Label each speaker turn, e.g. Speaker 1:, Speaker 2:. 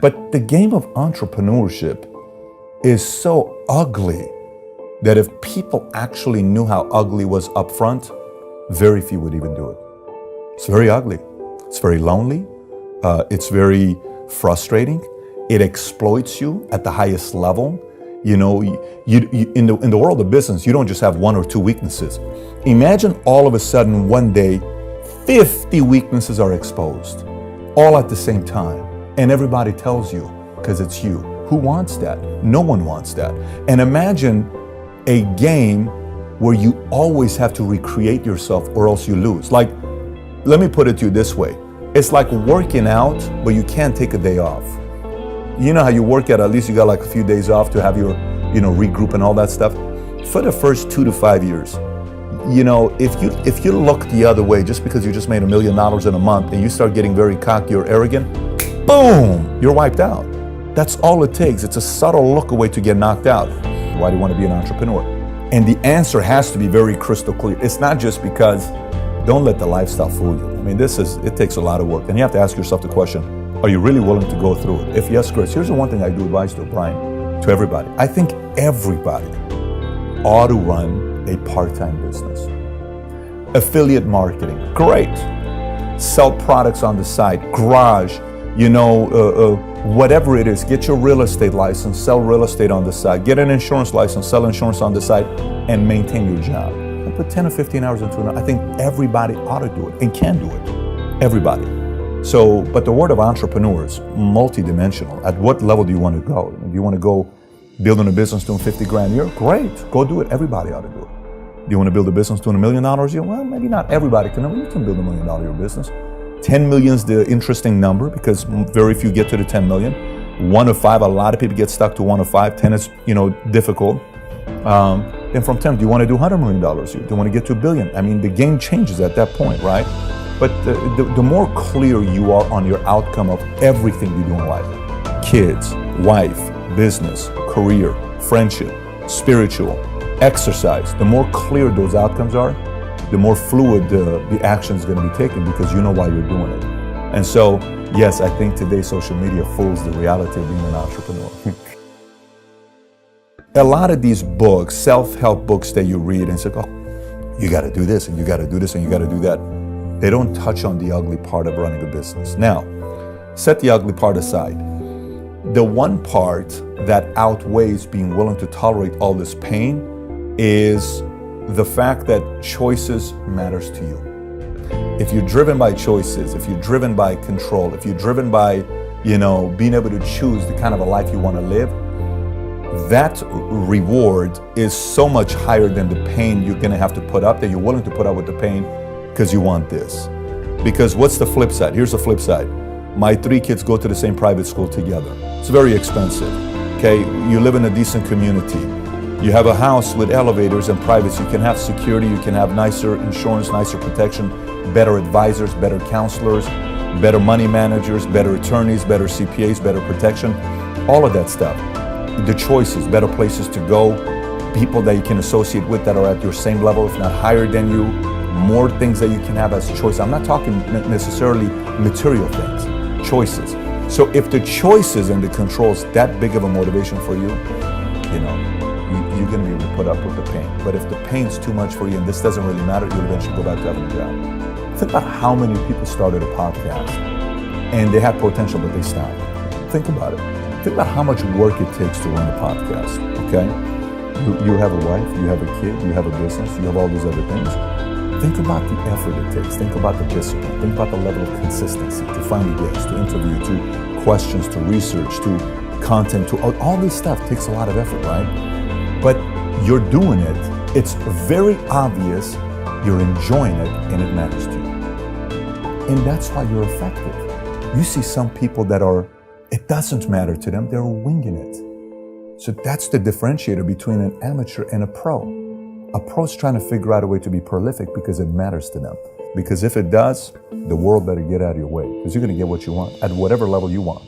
Speaker 1: But the game of entrepreneurship is so ugly that if people actually knew how ugly was up front, very few would even do it. It's very ugly. It's very lonely. It's very frustrating. It exploits you at the highest level. You know, you in the world of business, you don't just have one or two weaknesses. Imagine all of a sudden one day, 50 weaknesses are exposed, all at the same time. And everybody tells you, because it's you. Who wants that? No one wants that. And imagine a game where you always have to recreate yourself or else you lose. Like, let me put it to you this way. It's like working out, but you can't take a day off. You know how you work at least you got like a few days off to have your, regroup and all that stuff. For the first 2 to 5 years, if you look the other way just because you just made $1 million in a month and you start getting very cocky or arrogant, boom, you're wiped out. That's all it takes. It's a subtle look away to get knocked out. Why do you want to be an entrepreneur? And the answer has to be very crystal clear. It's not just because, don't let the lifestyle fool you. I mean, it takes a lot of work. And you have to ask yourself the question, are you really willing to go through it? If yes, Chris, here's the one thing I do advise to, Brian, to everybody. I think everybody ought to run a part-time business. Affiliate marketing, great. Sell products on the side, garage, whatever it is, get your real estate license, sell real estate on the side, get an insurance license, sell insurance on the side, and maintain your job. And put 10 or 15 hours into it. I think everybody ought to do it and can do it. Everybody. So, but the word of entrepreneur is multidimensional. At what level do you want to go? Do you want to go building a business doing 50 grand a year? Great, go do it. Everybody ought to do it. Do you want to build a business doing $1 million a year? Well, maybe not everybody can. You can build $1 million a year business. 10 million is the interesting number because very few get to the 10 million. 1 of 5, a lot of people get stuck to 1 of 5. 10 is, difficult. Then from 10, do you want to do $100 million a year? Do you want to get to $1 billion? I mean, the game changes at that point, right? But the more clear you are on your outcome of everything you do in life, kids, wife, business, career, friendship, spiritual, exercise, the more clear those outcomes are, the more fluid the action is going to be taken because you know why you're doing it. And so, yes, I think today social media fools the reality of being an entrepreneur. A lot of these books, self-help books that you read and say, oh, you got to do this and you got to do this and you got to do that. They don't touch on the ugly part of running a business. Now, set the ugly part aside. The one part that outweighs being willing to tolerate all this pain is the fact that choices matters to you. If you're driven by choices, if you're driven by control, if you're driven by, being able to choose the kind of a life you want to live, that reward is so much higher than the pain you're going to have to put up, that you're willing to put up with the pain because you want this. Because what's the flip side? Here's the flip side. My 3 kids go to the same private school together. It's very expensive. Okay, you live in a decent community. You have a house with elevators and privacy. You can have security, you can have nicer insurance, nicer protection, better advisors, better counselors, better money managers, better attorneys, better CPAs, better protection, all of that stuff. The choices, better places to go, people that you can associate with that are at your same level, if not higher than you, more things that you can have as choice. I'm not talking necessarily material things, choices. So if the choices and the control is that big of a motivation for you, you're going to be able to put up with the pain. But if the pain's too much for you and this doesn't really matter, you'll eventually go back to having a job. Think about how many people started a podcast and they had potential, but they stopped. Think about it. Think about how much work it takes to run a podcast, okay? You have a wife, you have a kid, you have a business, you have all these other things. Think about the effort it takes. Think about the discipline. Think about the level of consistency to find guests, to interview, to questions, to research, to content, to all this stuff takes a lot of effort, right? But you're doing it. It's very obvious you're enjoying it and it matters to you. And that's why you're effective. You see some people that it doesn't matter to them. They're winging it. So that's the differentiator between an amateur and a pro. A pro's trying to figure out a way to be prolific because it matters to them. Because if it does, the world better get out of your way because you're going to get what you want at whatever level you want.